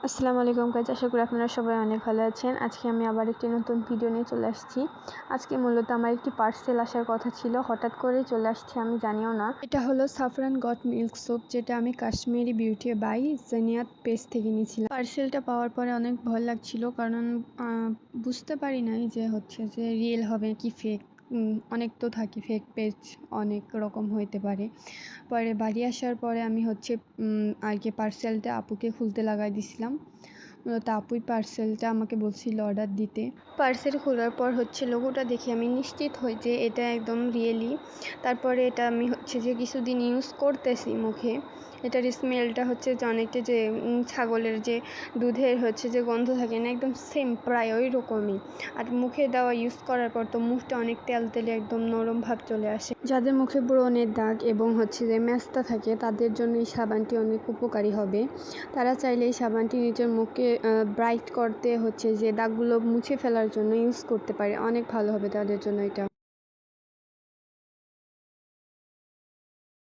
আসসালামু আলাইকুম গাইস, আশা করি আপনারা সবাই অনেক ভালো আছেন। আজকে আমি আবার একটি নতুন ভিডিও নিয়ে চলে আসছি। আজকে মূলত আমার একটি পার্সেল আসার কথা ছিল, হঠাৎ করেই চলে আসছে, আমি জানিও না। এটা হলো সাফরান গট মিল্ক সোপ, যেটা আমি কাশ্মীরি বিউটি বাই জানিয়াত পেজ থেকে নিয়েছিলাম। পার্সেলটা পাওয়ার পরে অনেক ভয় লাগছিল, কারণ বুঝতে পারি নাই যে রিয়েল হবে কি ফেক। অনেক তো থাকে ফেক পেজ, অনেক রকম হইতে পারে। পরে বাড়ি আসার পরে আমি আগে পার্সেলটা আপুকে খুলতে লাগাই দিছিলাম। মূলত আপুই পার্সেলটা আমাকে বলছিল অর্ডার দিতে। পার্সেল খোলার পর লোগোটা দেখে আমি নিশ্চিত হই যে এটা একদম রিয়েলি। তারপরে এটা আমি কিছুদিন ইউজ করতেছি মুখে। এটার স্মেলটা অনেকটা ছাগলের যে দুধের যে গন্ধ থাকে না, একদম সেম প্রায় ওই রকমই। আর মুখে দেওয়া ইউজ করার পর তো মুখটা অনেক তেলতেলে, একদম নরম ভাব চলে আসে। যাদের মুখে ব্রণের দাগ এবং মেস্তা থাকে, তাদের জন্য এই সাবানটি অনেক উপকারী হবে। তারা চাইলে এই সাবানটি নিজের মুখকে ব্রাইট করতে দাগগুলো মুছে ফেলার জন্য ইউজ করতে পারে। অনেক ভালো হবে তাদের জন্য এটা।